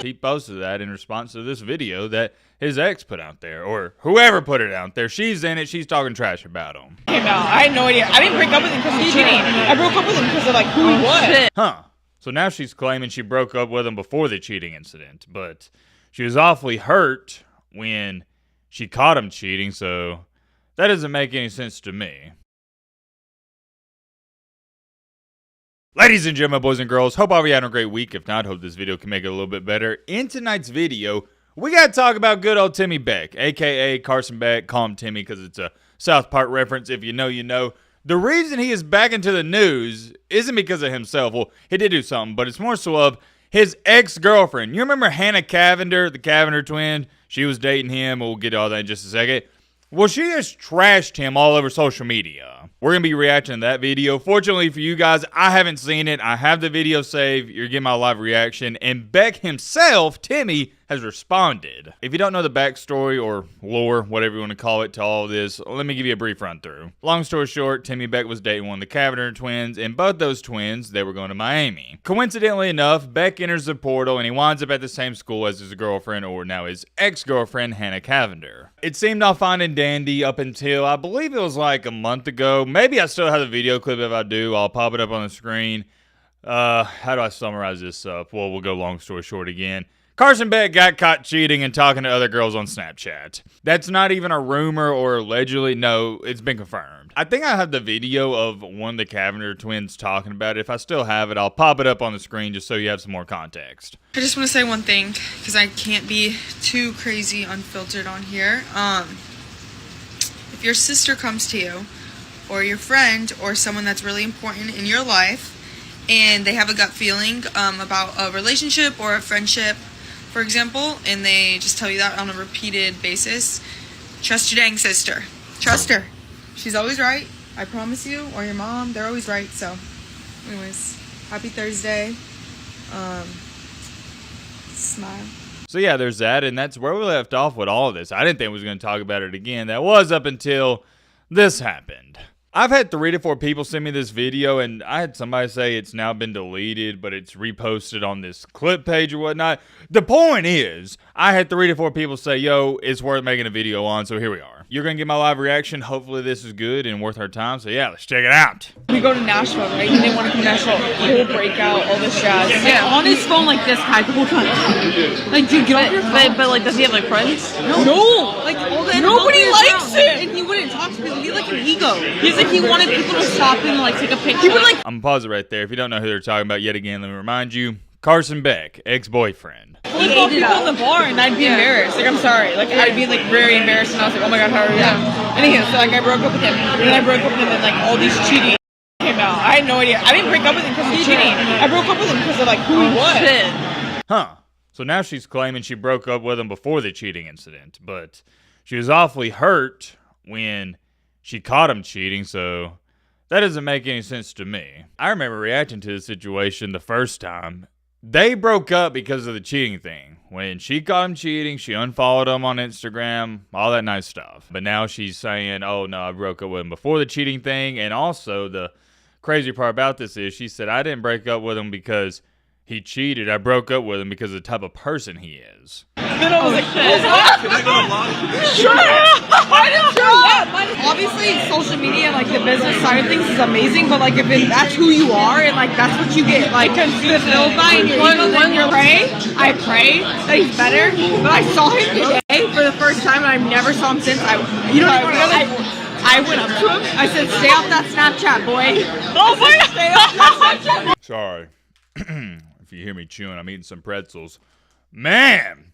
he posted that in response to this video that his ex put out there, or whoever put it out there. She's in it. She's talking trash about him. No, I had no idea. I didn't break up with him because of cheating. I broke up with him because of like who he was. Huh. So now she's claiming she broke up with him before the cheating incident, but she was awfully hurt when she caught him cheating, so that doesn't make any sense to me. Ladies and gentlemen, boys and girls, hope all of you had a great week. If not, hope this video can make it a little bit better. In tonight's video, we got to talk about good old Timmy Beck, a.k.a. Carson Beck. Call him Timmy because it's a South Park reference. If you know, you know. The reason he is back into the news isn't because of himself. Well, he did do something, but it's more so of his ex-girlfriend. You remember Hannah Cavender, the Cavender twin? She was dating him. We'll get to all that in just a second. Well, she just trashed him all over social media. We're going to be reacting to that video. Fortunately for you guys, I haven't seen it. I have the video saved. You're getting my live reaction. And Beck himself, Timmy, has responded. If you don't know the backstory or lore, whatever you want to call it, to all of this, let me give you a brief run through. Long story short, Timmy Beck was dating one of the Cavender twins, and both those twins, they were going to Miami. Coincidentally enough, Beck enters the portal, and he winds up at the same school as his girlfriend, or now his ex-girlfriend, Hannah Cavender. It seemed all fine and dandy up until, I believe it was like a month ago. Maybe I still have the video clip. If I do, I'll pop it up on the screen. How do I summarize this up? Well, we'll go long story short again. Carson Beck got caught cheating and talking to other girls on Snapchat. That's not even a rumor or allegedly. No, it's been confirmed. I think I have the video of one of the Cavender twins talking about it. If I still have it, I'll pop it up on the screen just so you have some more context. I just want to say one thing because I can't be too crazy unfiltered on here. If your sister comes to you or your friend or someone that's really important in your life and they have a gut feeling about a relationship or a friendship, for example, and they just tell you that on a repeated basis, trust your dang sister. Trust her. She's always right. I promise you. Or your mom. They're always right. So, anyways, happy Thursday. Smile. So yeah, there's that, and that's where we left off with all of this. I didn't think we was going to talk about it again. That was up until this happened. I've had 3 to 4 people send me this video, and I had somebody say it's now been deleted, but it's reposted on this clip page or whatnot. The point is, I had 3 to 4 people say, yo, it's worth making a video on, so here we are. You're going to get my live reaction. Hopefully this is good and worth our time, so yeah, let's check it out. We go to Nashville, right? He didn't want to come to Nashville. Whole breakout, all this jazz. Yeah, on his phone like this guy the whole time. Like, dude, get off your phone. But like, does he have like friends? No! Like, all the Nobody likes him! And he wouldn't talk to people. He had like an ego. He's like, he wanted people to stop him and like take a picture. He would like. I'm going to pause it right there. If you don't know who they're talking about yet again, let me remind you, Carson Beck, ex-boyfriend. Flip off people in the bar and I'd be embarrassed. Like, I'm sorry. Like, I'd be like very embarrassed and I was like, oh my god, how are you? Anyhow, so like I broke up with him. And then I broke up with him and like all these cheating came out. I had no idea. I didn't break up with him because of cheating. I broke up with him because of like who he was. Shit. Huh. So now she's claiming she broke up with him before the cheating incident, but she was awfully hurt when she caught him cheating, so that doesn't make any sense to me. I remember reacting to the situation the first time. They broke up because of the cheating thing. When she caught him cheating, she unfollowed him on Instagram, all that nice stuff. But now she's saying, oh no, I broke up with him before the cheating thing. And also the crazy part about this is she said, I didn't break up with him because he cheated. I broke up with him because of the type of person he is. Then I was like, Can I go along? sure. I didn't show up. Obviously, social media and like the business side of things is amazing, but like if that's who you are and like that's what you get like fulfilled by and you're pray. I pray that he's better, but I saw him today for the first time and I never saw him since. I went up to him. I said, "Stay off that Snapchat, boy." Oh my god! Stay off that Snapchat. Sorry. If you hear me chewing, I'm eating some pretzels. Man,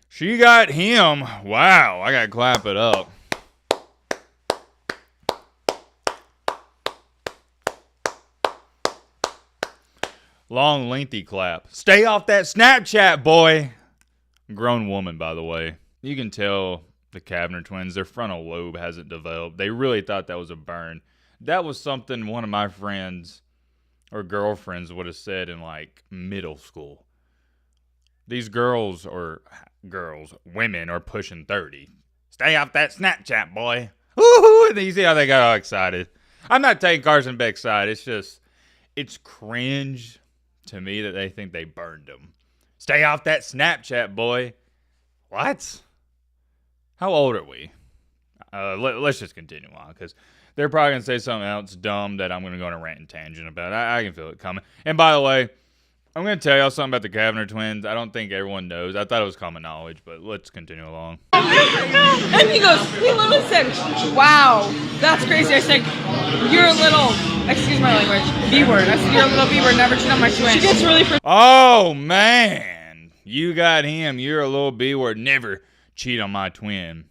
she got him. Wow, I gotta clap it up. Long, lengthy clap. Stay off that Snapchat, boy. Grown woman, by the way. You can tell the Cavender twins, their frontal lobe hasn't developed. They really thought that was a burn. That was something one of my friends or girlfriends would have said in like middle school. These women are pushing 30. Stay off that Snapchat, boy. Woohoo! And you see how they got all excited. I'm not taking Carson Beck's side. It's just, it's cringe to me that they think they burned him. Stay off that Snapchat, boy. What? How old are we? Let's just continue on, because they're probably going to say something else dumb that I'm going to go on a rant and tangent about. I can feel it coming. And by the way, I'm going to tell y'all something about the Cavender twins. I don't think everyone knows. I thought it was common knowledge, but let's continue along. And he goes, he literally said, wow, that's crazy. I said, you're a little, excuse my language, B-word. I said, you're a little B-word, never cheat on my twin. She gets really Oh, man. You got him. You're a little B-word. Never cheat on my twin.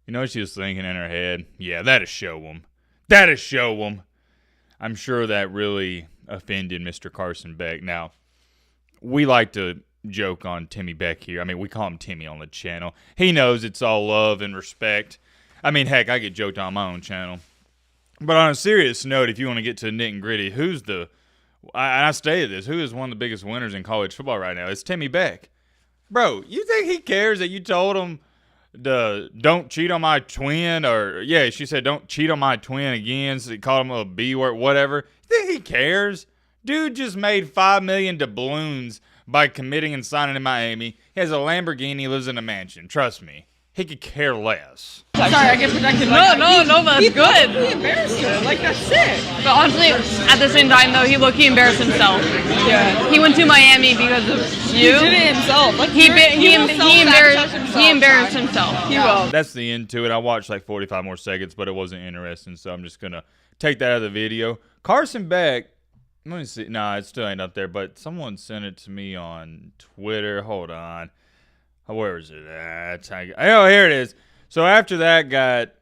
You know what she was thinking in her head? Yeah, that'll show him. That'll show him. I'm sure that really offended Mr. Carson Beck. Now, we like to joke on Timmy Beck here. I mean, we call him Timmy on the channel. He knows it's all love and respect. I mean, heck, I get joked on my own channel. But on a serious note, if you want to get to the nit and gritty, I stated this, who is one of the biggest winners in college football right now? It's Timmy Beck. Bro, you think he cares that you told him don't cheat on my twin? Or, yeah, she said don't cheat on my twin again. So he called him a B word, whatever. You think he cares? Dude just made $5 million doubloons by committing and signing in Miami. He has a Lamborghini, lives in a mansion. Trust me. He could care less. Sorry, I get protected. No, that's good. He embarrassed her. Like, that's sick. But honestly, at the same time, though, he embarrassed himself. Yeah. He went to Miami because of you. He did it himself. Like, he embarrassed himself. He will. That's the end to it. I watched like 45 more seconds, but it wasn't interesting, so I'm just going to take that out of the video. Carson Beck, let me see. Nah, it still ain't up there, but someone sent it to me on Twitter. Hold on. Where is it at? Oh, here it is. So after that got,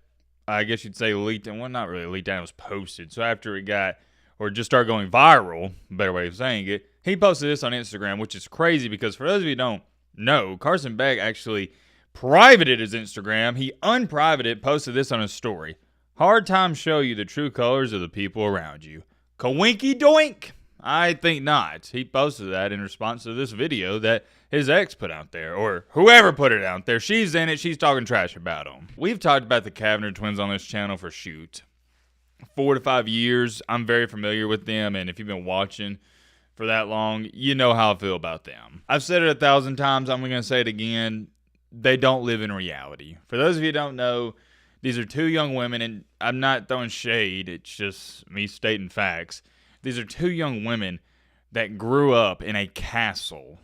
I guess you'd say leaked, and well, not really leaked out, it was posted. So after it got, or just started going viral, better way of saying it, he posted this on Instagram, which is crazy because for those of you who don't know, Carson Beck actually privated his Instagram. He unprivated, posted this on his story. Hard times show you the true colors of the people around you. Kawinky doink? I think not. He posted that in response to this video that his ex put out there, or whoever put it out there. She's in it. She's talking trash about him. We've talked about the Cavender twins on this channel for 4 to 5 years. I'm very familiar with them, and if you've been watching for that long, you know how I feel about them. I've said it 1,000 times. I'm going to say it again. They don't live in reality. For those of you who don't know, these are two young women, and I'm not throwing shade. It's just me stating facts. These are two young women that grew up in a castle.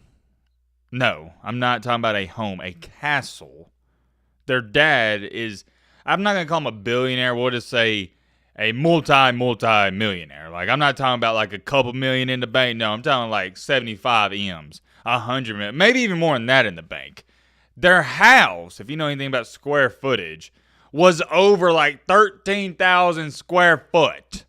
No, I'm not talking about a home, a castle. Their dad is, I'm not going to call him a billionaire. We'll just say a multi-millionaire. Like, I'm not talking about like a couple million in the bank. No, I'm talking like 75 M's, 100 million, maybe even more than that in the bank. Their house, if you know anything about square footage, was over like 13,000 square foot.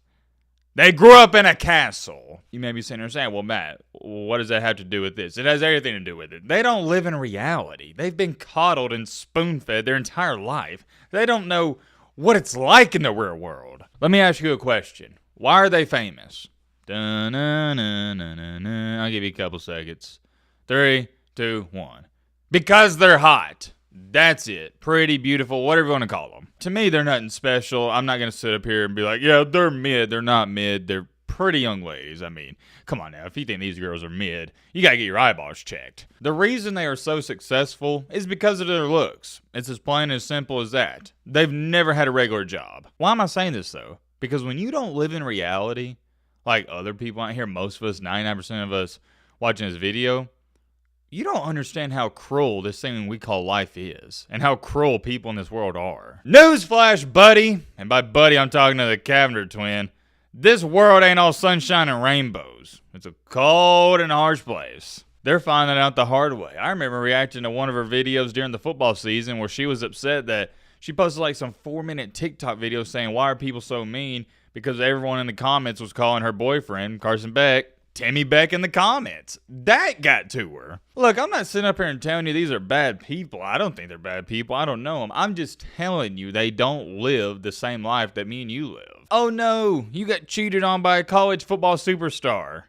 They grew up in a castle. You may be sitting there saying, well, Matt, what does that have to do with this? It has everything to do with it. They don't live in reality. They've been coddled and spoon-fed their entire life. They don't know what it's like in the real world. Let me ask you a question. Why are they famous? I'll give you a couple seconds. 3, 2, 1. Because they're hot. That's it. Pretty, beautiful, whatever you want to call them. To me, they're nothing special. I'm not going to sit up here and be like, yeah, they're mid. They're not mid. They're pretty young ladies. I mean, come on now. If you think these girls are mid, you got to get your eyeballs checked. The reason they are so successful is because of their looks. It's as plain and as simple as that. They've never had a regular job. Why am I saying this, though? Because when you don't live in reality, like other people out here, most of us, 99% of us watching this video, you don't understand how cruel this thing we call life is, and how cruel people in this world are. Newsflash, buddy, and by buddy I'm talking to the Cavender twin, this world ain't all sunshine and rainbows. It's a cold and harsh place. They're finding out the hard way. I remember reacting to one of her videos during the football season where she was upset that she posted like some 4-minute TikTok video saying, why are people so mean? Because everyone in the comments was calling her boyfriend, Carson Beck, Timmy Beck in the comments. That got to her. Look, I'm not sitting up here and telling you these are bad people. I don't think they're bad people. I don't know them. I'm just telling you they don't live the same life that me and you live. Oh no, you got cheated on by a college football superstar.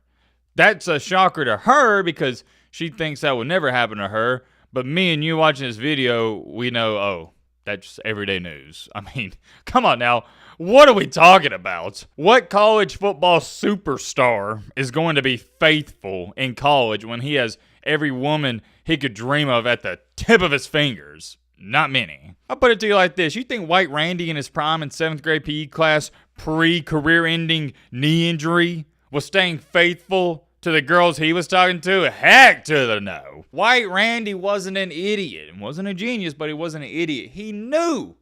That's a shocker to her because she thinks that would never happen to her. But me and you watching this video, we know, oh, that's just everyday news. I mean, come on now. What are we talking about? What college football superstar is going to be faithful in college when he has every woman he could dream of at the tip of his fingers? Not many. I'll put it to you like this. You think White Randy in his prime in 7th grade PE class, pre-career-ending knee injury, was staying faithful to the girls he was talking to? Heck to the no. White Randy wasn't an idiot. He wasn't a genius, but he wasn't an idiot. He knew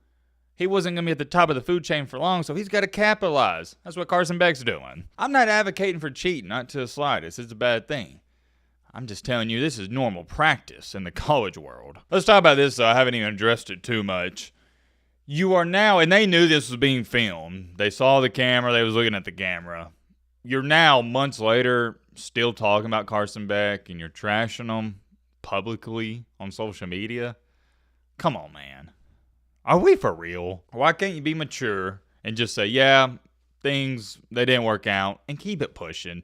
he wasn't going to be at the top of the food chain for long, so he's got to capitalize. That's what Carson Beck's doing. I'm not advocating for cheating, not to the slightest. It's a bad thing. I'm just telling you this is normal practice in the college world. Let's talk about this, though. I haven't even addressed it too much. You are now, and they knew this was being filmed. They saw the camera. They was looking at the camera. You're now, months later, still talking about Carson Beck, and you're trashing him publicly on social media. Come on, man. Are we for real? Why can't you be mature and just say, yeah, things, they didn't work out, and keep it pushing?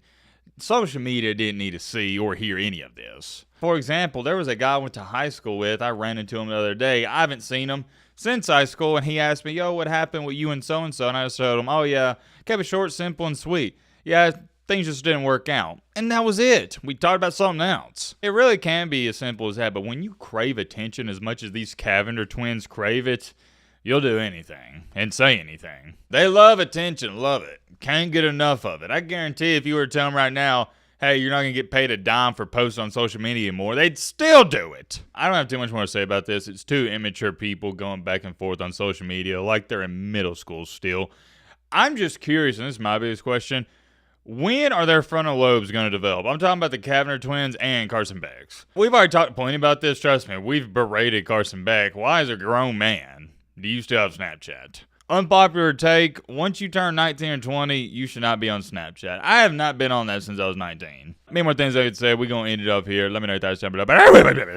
Social media didn't need to see or hear any of this. For example, there was a guy I went to high school with. I ran into him the other day. I haven't seen him since high school, and he asked me, yo, what happened with you and so-and-so? And I just told him, oh, yeah, kept it short, simple, and sweet. Yeah, things just didn't work out. And that was it. We talked about something else. It really can be as simple as that, but when you crave attention as much as these Cavender twins crave it, you'll do anything and say anything. They love attention, love it. Can't get enough of it. I guarantee if you were to tell them right now, hey, you're not going to get paid a dime for posting on social media anymore, they'd still do it. I don't have too much more to say about this. It's two immature people going back and forth on social media like they're in middle school still. I'm just curious, and this is my biggest question, when are their frontal lobes going to develop? I'm talking about the Cavender twins and Carson Beck's. We've already talked plenty about this. Trust me, we've berated Carson Beck. Why, as a grown man, do you still have Snapchat? Unpopular take, once you turn 19 or 20, you should not be on Snapchat. I have not been on that since I was 19. Many more things I could say. We're going to end it up here. Let me know your thoughts down below.